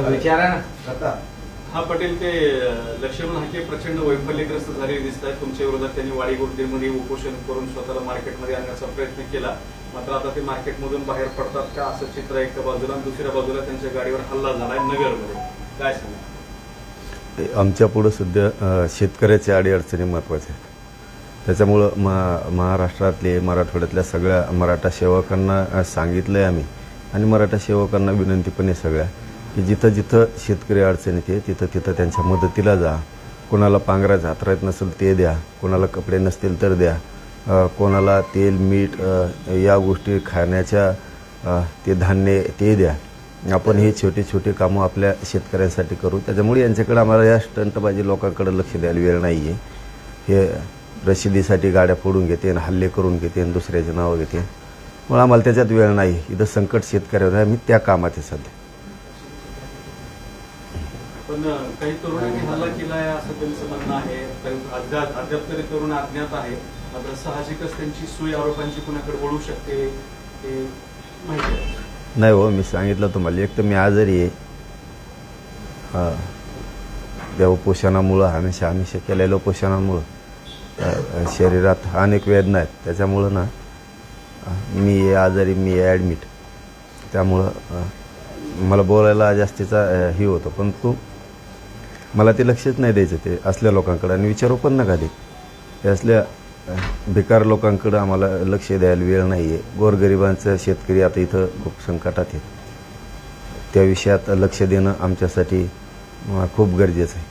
विचारा ना. हा पटेल ते लक्ष्मण हाके प्रचंड वैफल्यग्रस्त झालेले दिसत आहेत. तुमच्या विरोधात त्यांनी वाडी गोष्टीमध्ये उपोषण करून स्वतःला मार्केटमध्ये आणण्याचा प्रयत्न केला, मात्र आता ते मार्केटमधून बाहेर पडतात का असं चित्र एका बाजूला, दुसऱ्या बाजूला त्यांच्या गाडीवर हल्ला झालाय नगरमध्ये. काय सांगा? आमच्या पुढे सध्या शेतकऱ्याच्या अडीअडचणी महत्त्वाच्या आहेत. त्याच्यामुळं महाराष्ट्रातले मराठवाड्यातल्या सगळ्या मराठा सेवकांना सांगितलंय आम्ही, आणि मराठा सेवकांना विनंती पण आहे सगळ्या की जिथं जिथं शेतकरी अडचणीत आहे तिथं तिथं त्यांच्या मदतीला जा. कोणाला पांघरायचं हातरायत नसेल ते द्या, कोणाला कपडे नसतील तर द्या, कोणाला तेल मीठ या गोष्टी खाण्याच्या ते धान्य ते द्या. आपण हे छोटे छोटे कामं आपल्या शेतकऱ्यांसाठी करू. त्याच्यामुळे यांच्याकडे आम्हाला या स्टंटबाजी लोकांकडे लक्ष द्यायला वेळ नाही आहे. हे रशिदीसाठी गाड्या फोडून घेते आणि हल्ले करून घेते आणि दुसऱ्याचे नावं घेते. मग आम्हाला त्याच्यात वेळ नाही. इथं संकट शेतकऱ्यावर आहे, आम्ही त्या कामात आहे सध्या. पण काही तरुणांनी हल्ला केला आहे असं त्यांचं म्हणणं आहे. अद्याप तरी तरुण अज्ञात आहे, मात्र साहजिकच त्यांची सुई आरोपांची कुणाकडे वळू शकते ते माहिती आहे. नाही हो, मी सांगितलं तुम्हाला, एक तर मी आजारी आहे. त्या उपोषणामुळं हमेशा केलेल्या उपोषणामुळं शरीरात अनेक वेदना आहेत. त्याच्यामुळं ना मी आजारी, मी ॲडमिट. त्यामुळं मला बोलायला जास्तीचा हे होतं, पण मला ते लक्षच नाही द्यायचं ते असल्या लोकांकडे, आणि विचारू पण नका दे. ते असल्या बेकार लोकांकडं आम्हाला लक्ष द्यायला वेळ नाही आहे. गोरगरिबांचं शेतकरी आता इथं खूप संकटात आहे. त्या विषयात लक्ष देणं आमच्यासाठी खूप गरजेचं आहे.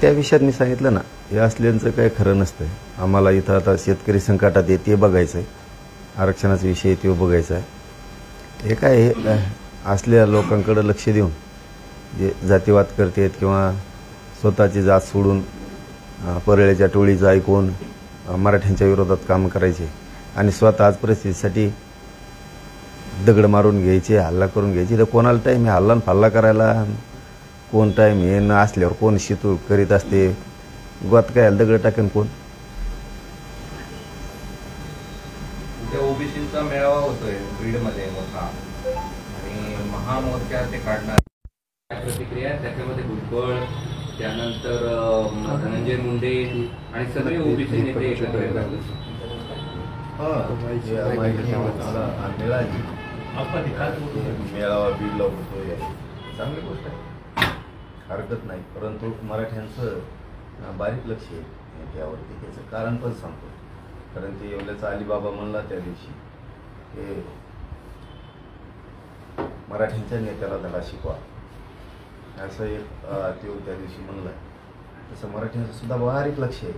त्या विषयात मी सांगितलं ना, हे असल्यांचं काही खरं नसतं. आम्हाला इथं आता शेतकरी संकटात आहे ते बघायचं आहे, आरक्षणाचा विषय तो बघायचा आहे. हे काय हे असल्या लोकांकडे लक्ष देऊन जे जातीवाद करतात किंवा स्वतःची जात सोडून परळ्याच्या टोळीचं ऐकून मराठ्यांच्या विरोधात काम करायचे आणि स्वतः आज परिस्थितीसाठी दगड मारून घ्यायचे, हल्ला करून घ्यायचे. तर कोणाला टाईम आहे हल्ला फाल्ला करायला? कोण टाईम हे न असल्यावर कोण शितू करीत असते? गोत काय दगड टाकेन कोण? ओबीसीचा मेळावा होतोय बीडमध्ये मोठा, आणि महामोर्चा ते काढणार प्रतिक्रिया, त्याच्यामध्ये भुजबळ, त्यानंतर धनंजय मुंडे आणि सगळे ओबीसी नेते एकत्र येतात. मेळावा बीडला होतोय, चांगली गोष्ट आहे, हरकत नाही. परंतु मराठ्यांचं बारीक लक्ष आहे त्यावरती. त्याचं कारण पण सांगतो. कारण ते एवढ्याचा अलिबाबा म्हणला त्या दिवशी हे मराठ्यांच्या नेत्याला धडा शिकवा, असं एक तो त्या दिवशी म्हणलं. तसं मराठ्यांचं सुद्धा बारीक लक्ष आहे.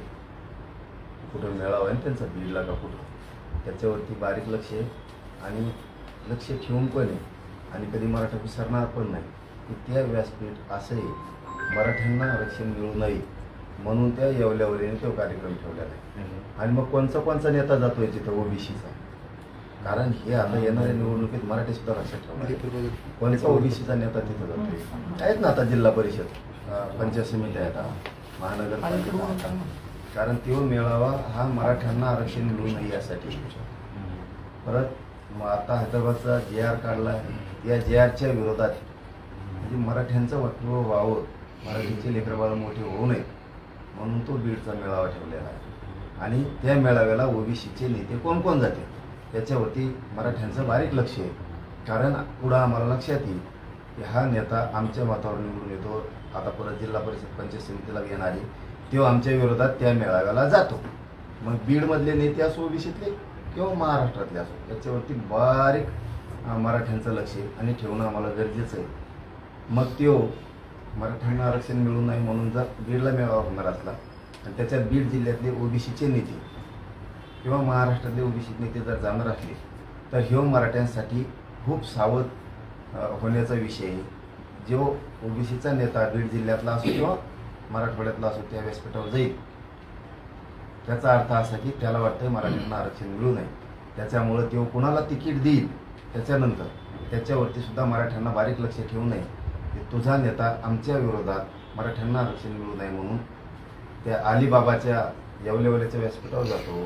कुठं मेळावा आहे त्यांचा बीडला का कुठं, त्याच्यावरती बारीक लक्ष आहे. आणि लक्ष ठेवून पण आहे, आणि कधी मराठा विसरणार पण नाही की त्या व्यासपीठ असंही मराठ्यांना आरक्षण मिळू नये म्हणून त्या येवल्यावरीने तो कार्यक्रम ठेवलेला आहे. आणि मग कोणचा नेता जातोय तिथं ओबीसीचा? कारण हे आता येणाऱ्या निवडणुकीत मराठी सुद्धा लक्षात ठेवणार, कोणचा ओबीसीचा नेता तिथं जातोय? आहेत ना आता जिल्हा परिषद, पंचायत समिती आहेत, महानगरपालिका. कारण तो मेळावा हा मराठ्यांना आरक्षण मिळू नये यासाठी. परत मग आता हैदराबादचा JR काढला, या JRच्या विरोधात म्हणजे मराठ्यांचं वक्तव्य व्हावं, मराठीचे लेकरबाळ मोठे होऊ नये म्हणून तो बीडचा मेळावा ठेवलेला आहे. आणि त्या मेळाव्याला ओबीसीचे नेते कोण कोण जाते त्याच्यावरती मराठ्यांचं बारीक लक्ष आहे. कारण पुढं आम्हाला लक्षात येईल की हा नेता आमच्या मतावर निवडून येतो, आता परत जिल्हा परिषद पंचायत समितीला येणारी, तो आमच्या विरोधात त्या मेळाव्याला जातो. मग बीडमधले नेते असो ओबीसीतले किंवा महाराष्ट्रातले असो, याच्यावरती बारीक मराठ्यांचं लक्ष आहे आणि ठेवणं आम्हाला गरजेचं आहे. मग तो मराठ्यांना आरक्षण मिळू नये म्हणून जर बीडला मेळावा होणार असला आणि त्याच्यात बीड जिल्ह्यातले ओबीसीचे नेते किंवा महाराष्ट्रातले ओबीसी नेते जर जाणार असले तर ह्यो मराठ्यांसाठी खूप सावध होण्याचा विषय आहे. जो ओबीसीचा नेता बीड जिल्ह्यातला असो किंवा मराठवाड्यातला असो त्या व्यासपीठावर जाईल, त्याचा अर्थ असा की त्याला वाटतं मराठ्यांना आरक्षण मिळू नये, त्याच्यामुळं तो कुणाला तिकीट देईल त्याच्यानंतर त्याच्यावरती सुद्धा मराठ्यांना बारीक लक्ष ठेवू नये की तुझा नेता आमच्या विरोधात मराठ्यांना आरक्षण मिळू नये म्हणून त्या अलिबाबाच्या येवलेवल्याच्या व्यासपीठावर जातो,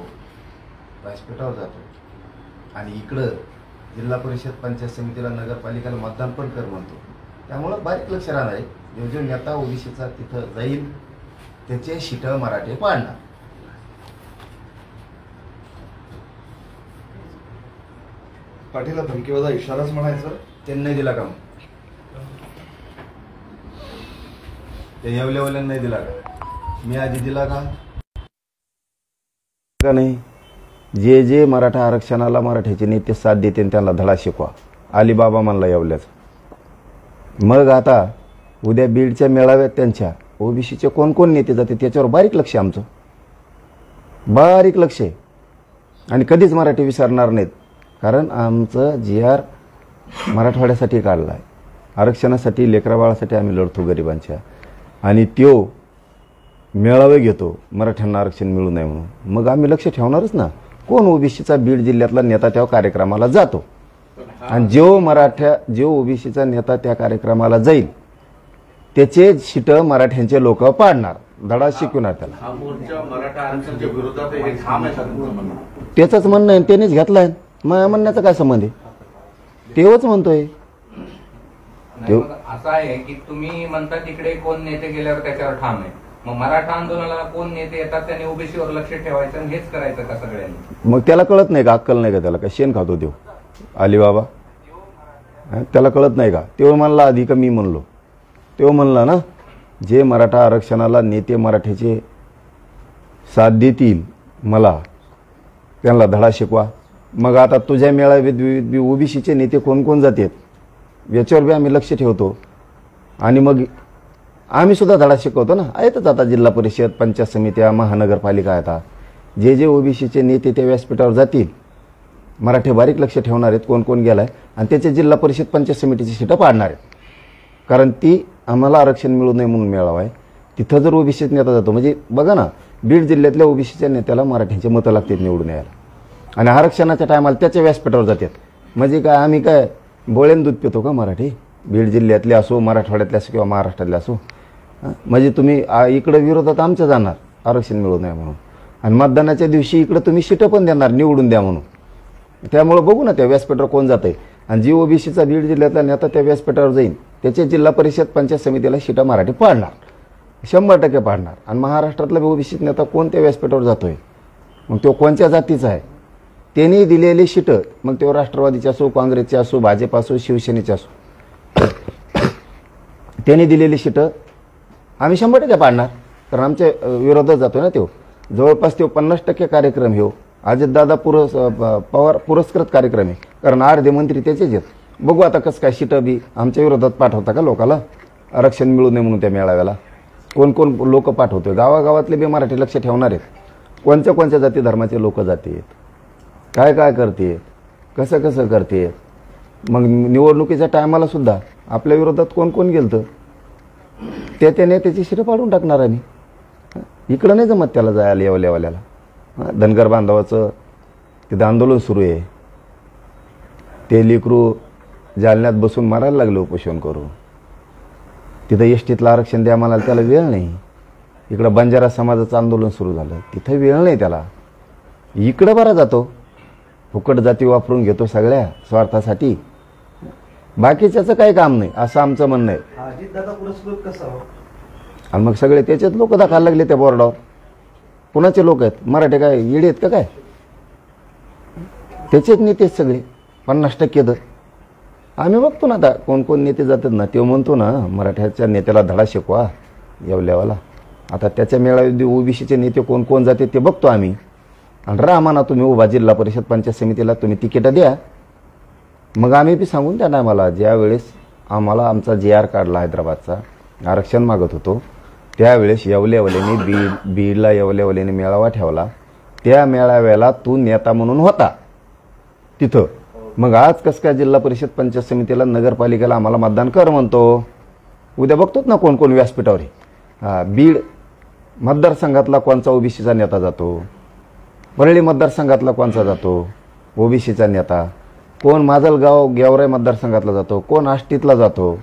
व्यासपीठावर जातो आणि इकडं जिल्हा परिषद पंचायत समितीला नगरपालिकेला मतदान पण कर म्हणतो. त्यामुळं बारीक लक्ष राहणार आहे. जो नेता ओबीसीचा तिथं जाईल त्याचे शिटं मराठे पाडणार. पाठीला धमकीवाजा इशाराच म्हणायचं. त्यांनी दिला का? ते येवल्यावाल्यांना नाही दिला का? मी आधी दिला का नाही? जे जे मराठा आरक्षणाला मराठ्याचे नेते साथ देते त्यांना धडा शिकवा. अलिबाबा म्हणला येवल्याचा. मग आता उद्या बीडच्या मेळाव्यात त्यांच्या ओबीसीचे कोण कोण नेते जाते त्याच्यावर बारीक लक्ष आहे आमचं, बारीक लक्ष आहे. आणि कधीच मराठी विसरणार नाहीत. कारण आमचं GR मराठवाड्यासाठी काढला आहे, आरक्षणासाठी, लेकराबाळासाठी आम्ही लढतो गरिबांच्या. आणि त्यो मेळावे घेतो मराठ्यांना आरक्षण मिळू नये म्हणून. मग आम्ही लक्ष ठेवणारच ना. कोण ओबीसीचा बीड जिल्ह्यातला नेता त्या कार्यक्रमाला जातो आणि जो ओबीसीचा नेता त्या कार्यक्रमाला जाईल त्याचे शिट मराठ्यांचे लोक पाडणार, धडा शिकवणार त्याला. हा मोर्चा मराठा आरक्षणाच्या विरोधात हे ठाम आहे का तुमचं म्हणणं? त्याचंच म्हणणं आहे, त्यानेच घेतलाय. माझ्या म्हणण्याचा काय संबंध आहे? तेव्हाच म्हणतोय. नाही, मग असं आहे की तुम्ही म्हणता तिकडे कोण नेते गेल्यावर त्याच्यावर ठाम आहे. मग मराठा आंदोलनाला कोण नेते येतात त्यांनी ओबीसीवर लक्ष ठेवायचं आणि हेच करायचं का सगळ्यांनी? मग त्याला कळत नाही का? अक्कल नाही का त्याला? काय शेण खातो देव अलिबाबा? त्याला कळत नाही का? तेव्हा म्हणला आधी का मी म्हणलो? तेव्हा म्हणला ना, जे मराठा आरक्षणाला नेते मराठ्याचे साथ देतील मला त्यांना धडा शिकवा. मग आता तुझ्या मेळाव्यात ओबीसीचे नेते कोण कोण जातात याच्यावर बी आम्ही लक्ष ठेवतो. आणि मग आम्ही सुद्धा धडा शिकवतो ना. आहेतच आता जिल्हा परिषद, पंचायत समित्या, महानगरपालिका आहेत. जे ओबीसीचे नेते त्या व्यासपीठावर जातील मराठी बारीक लक्ष ठेवणार आहेत कोण कोण गेलाय आणि त्याचे जिल्हा परिषद पंचायत समितीची सीटं पाडणार आहेत. कारण ती आम्हाला आरक्षण मिळू नये म्हणून मेळावा आहे. तिथं जर ओबीसीचा नेता जातो म्हणजे बघा ना, बीड जिल्ह्यातल्या ओबीसीच्या नेत्याला मराठ्यांचे मतं लागतात निवडून यायला आणि आरक्षणाच्या टायमाला त्याच्या व्यासपीठावर जातात. म्हणजे काय आम्ही काय बोळ्यान दूध पितो का मराठी? बीड जिल्ह्यातले असो, मराठवाड्यातले असो किंवा महाराष्ट्रातले असो. म्हणजे तुम्ही इकडं विरोधात आमच्या जाणार आरक्षण मिळू नये म्हणून आणि मतदानाच्या दिवशी इकडं तुम्ही सीटं पण देणार निवडून द्या म्हणून. त्यामुळे बघू ना त्या व्यासपीठावर कोण जात आहे. आणि जी ओबीसीचा बीड जिल्ह्यातला नेता त्या व्यासपीठावर जाईल त्याचे जिल्हा परिषद पंचायत समितीला सीटा मराठी पाडणार, 100% पाडणार. आणि महाराष्ट्रातला ओबीसी नेता कोण त्या व्यासपीठावर जातोय मग तो कोणत्या जातीचा आहे? त्यांनी दिलेली सीटं, मग तो राष्ट्रवादीचे असो, काँग्रेसचे असो, भाजप असो, शिवसेनेचे असो, त्यांनी दिलेली सीटं आम्ही 100% पाडणार. कारण आमच्या विरोधात जातोय ना तो. जवळपास तो 50% कार्यक्रम हो अजितदादा पवार पुरस्कृत कार्यक्रम आहे. कारण अर्धे मंत्री त्याचेच आहेत. बघू आता कसं काय सीटं बी आमच्या विरोधात पाठवता का लोकाला आरक्षण मिळू नये म्हणून त्या मेळाव्याला? कोण कोण लोक पाठवतोय? गावागावातले बी मराठी लक्ष ठेवणार आहेत. कोणत्या कोणत्या जाती धर्माचे लोक जाते, काय काय करते, कसं कसं करते. मग निवडणुकीच्या टायमाला सुद्धा आपल्या विरोधात कोण कोण गेलतं त्याने त्याची सीटं पाडून टाकणार आम्ही. इकडं नाही जमत त्याला जायला येवल्यावाल्याला. धनगर बांधवाचं तिथं आंदोलन सुरू आहे. ते लेकरू जालन्यात बसून मारायला लागले उपोषण करून. तिथं एसटीतलं आरक्षण द्या म्हणाल त्याला वेळ नाही. इकडं बंजारा समाजाचं आंदोलन सुरू झालं तिथं वेळ नाही त्याला. इकडं बरा जातो, फुकट जाती वापरून घेतो सगळ्या स्वार्थासाठी. बाकीच्याचं काही काम नाही असं आमचं म्हणणं आहे. अजितदादा पुरस्कृत कसा हो? आणि मग सगळे त्याच्यात लोक दाखवायला लागले त्या बोर्डावर. कुणाचे लोक आहेत? मराठे काय येडे आहेत का काय? त्याचेच नेते सगळे 50% तर. आम्ही बघतो ना आता कोण कोण नेते जातात ना. तो म्हणतो ना मराठ्याच्या नेत्याला धडा शिकवा येवल्यावाला. आता त्याच्या मेळाव्यात ओबीसीचे नेते कोण कोण जाते ते बघतो आम्ही. आणि रामाना तुम्ही उभा जिल्हा परिषद पंचायत समितीला तुम्ही तिकीटं द्या. मग आम्ही बी सांगून त्या टायमाला ज्या वेळेस आम्हाला आमचा GR काढला हैदराबादचा आरक्षण मागत होतो त्यावेळेस येवल्यावाल्याने बीडला येवल्यावाल्याने मेळावा ठेवला. त्या मेळाव्याला तू नेता म्हणून होता तिथं. मग आज कसं काय जिल्हा परिषद पंचायत समितीला नगरपालिकेला आम्हाला मतदान कर म्हणतो? उद्या बघतोच ना कोण कोण व्यासपीठावर आहे. बीड मतदारसंघातला कोणचा ओबीसीचा नेता जातो? परळी मतदारसंघातला कोणचा जातो ओबीसीचा नेता? कोण माजलगाव गेवराई मतदारसंघातला जातो? कोण आष्टीतला जातो?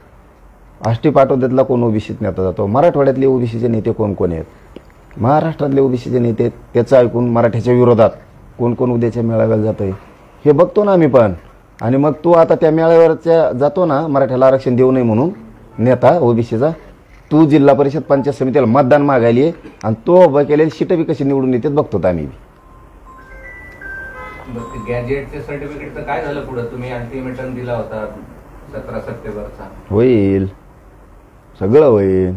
आष्टी पाटोद्यातला कोण ओबीसीत नेता जातो? मराठवाड्यातले ओबीसीचे नेते कोण कोण आहेत? महाराष्ट्रातले ओबीसीचे नेते त्याचं ऐकून मराठ्याच्या विरोधात कोण कोण उद्याच्या मेळाव्याला जातंय हे बघतो ना आम्ही पण. आणि मग तू आता त्या मेळाव्यावरच्या जातो ना मराठ्याला आरक्षण देऊ नये म्हणून नेता ओबीसीचा, तू जिल्हा परिषद पंचायत समितीला मतदान मागायली आणि तो उभं केलेली सीटं बी कशी निवडून येतात बघतो आम्ही. गॅजेटचे सर्टिफिकेटचं काय झालं पुढे? तुम्ही अल्टिमेटम दिला होता 17 सप्टेंबरचा. होईल, सगळं होईल.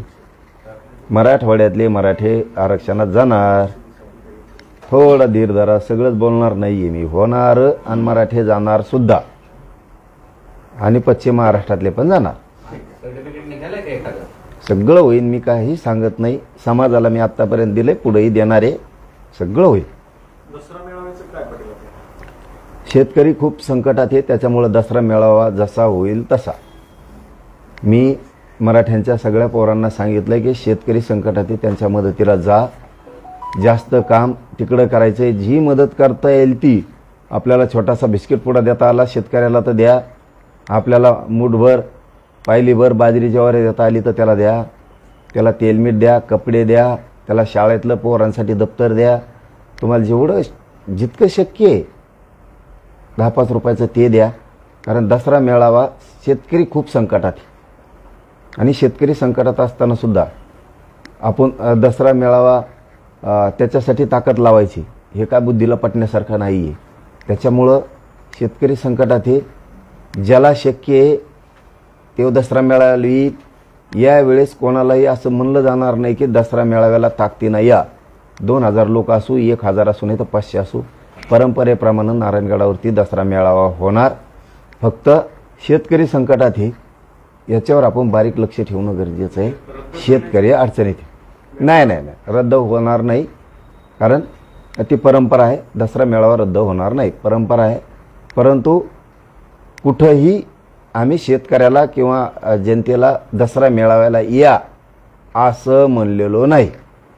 मराठवाड्यातले मराठे आरक्षणात जाणार. थोडा धीर धरा, सगळंच बोलणार नाहीये मी. होणार आणि मराठे जाणार सुद्धा, आणि पश्चिम महाराष्ट्रातले पण जाणार. सर्टिफिकेट निघालं का एखादं? सगळं होईल, मी काही सांगत नाही. समाजाला मी आतापर्यंत दिलंय, पुढेही देणार आहे. सगळं होईल. दसरा मेळाव्याचं काय पटेल? शेतकरी खूप संकटात आहे, त्याच्यामुळे दसरा मेळावा जसा होईल तसा. मी मराठ्यांच्या सगळ्या पोरांना सांगितलंय की शेतकरी संकटात आहे, त्यांच्या मदतीला जा. जास्त काम तिकडं करायचंय. जी मदत करता येईल ती. आपल्याला छोटासा बिस्किट पुडा देता आला शेतकऱ्याला तर द्या. आपल्याला मूठभर पायलीभर बाजरी ज्वारी देता आली तर त्याला द्या. त्याला तेलमीठ द्या, कपडे द्या, त्याला शाळेतलं पोरांसाठी दप्तर द्या. तुम्हाला जेवढं जितकं शक्य आहे 10-5 रुपयाचं ते द्या. कारण दसरा मेळावा शेतकरी खूप संकटात आहे, आणि शेतकरी संकटात असताना सुद्धा आपण दसरा मेळावा त्याच्यासाठी ताकद लावायची हे काय बुद्धीला पटण्यासारखं नाही आहे. त्याच्यामुळं शेतकरी संकटात आहे. ज्याला शक्य आहे ते दसरा मेळाव्याला येईल. यावेळेस कोणालाही असं म्हणलं जाणार नाही की दसरा मेळाव्याला ताकदीनं या. 2000 लोक असू, 1000 असू, नाही तर 500 असू, परंपरेप्रमाणे नारायणगडावरती दसरा मेळावा होणार. फक्त शेतकरी संकटात आहे, याच्यावर आपण बारीक लक्ष ठेवणं गरजेचं आहे. शेतकरी अडचणीत नाही नाही नाही रद्द होणार नाही, कारण ती परंपरा आहे. दसरा मेळावा रद्द होणार नाही, परंपरा आहे. परंतु कुठंही आम्ही शेतकऱ्याला किंवा जनतेला दसरा मेळाव्याला या असं म्हणलेलो नाही,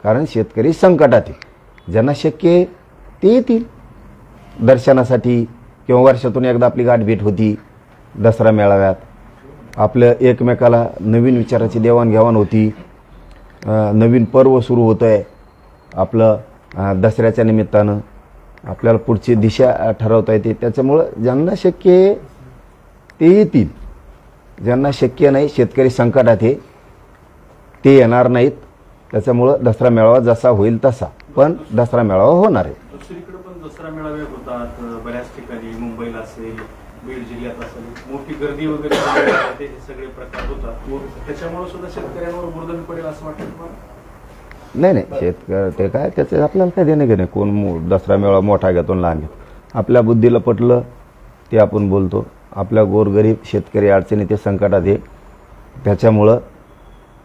कारण शेतकरी संकटात आहे. ज्यांना शक्य आहे ते येतील दर्शनासाठी, किंवा वर्षातून एकदा आपली गाठ भेट होती दसरा मेळाव्यात. आपलं एकमेकाला नवीन विचाराची देवाणघेवाण होती. नवीन पर्व सुरू होतं आहे आपलं दसऱ्याच्या निमित्तानं. आपल्याला पुढची दिशा ठरवता येते. त्याच्यामुळं ज्यांना शक्य आहे ते येतील. ज्यांना शक्य नाही, शेतकरी संकटात आहे, ते येणार नाहीत. त्याच्यामुळं दसरा मेळावा जसा होईल तसा, पण दसरा मेळावा होणार आहे. दुसरीकडे पण दसरा मेळावे होतात बऱ्याच ठिकाणी. मुंबईला असेल, बीड जिल्ह्यात असेल, मोठी गर्दी वगैरे हे सगळे प्रकार होतात. त्याच्यामुळे सुद्धा शेतकऱ्यांवर बुर्दन पडेल असं वाटतं तुम्हाला? नाही नाही, शेतकरी ते काय त्याचं आपल्याला काय देणं घेणं. कोण दसरा मेळावा मोठा घेतो लहान घेतो. आपल्या बुद्धीला पटलं ते आपण बोलतो. आपल्या गोरगरीब शेतकरी अडचणी ते संकटात आहे. त्याच्यामुळं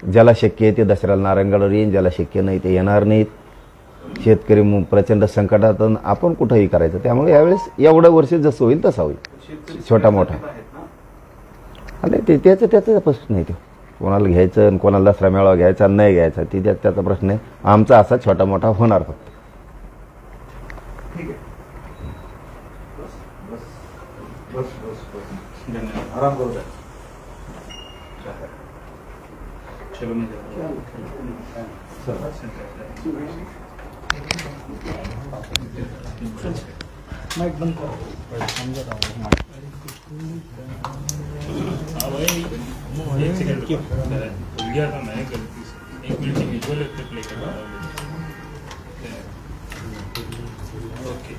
ज्याला शक्य आहे ते दसऱ्याला नारायणगडावर येईन, ज्याला शक्य नाही ते येणार नाहीत. शेतकरी प्रचंड संकटात, आपण कुठंही करायचं. त्यामुळे यावेळेस एवढं वर्ष जसं होईल तसा होईल, छोटा मोठा. आणि ते त्याचा प्रश्न नाही. तो कोणाला घ्यायचं आणि कोणाला दसरा मेळावा घ्यायचा नाही घ्यायचा ती त्याचा प्रश्न आहे. आमचा असा छोटा मोठा होणार फक्त. ठीक आहे, आराम करू द्या. माइक बंद करो. एक सेकंड क्यों भूल गया था मैं गलती से. 1 मिनट प्ले करना. ओके.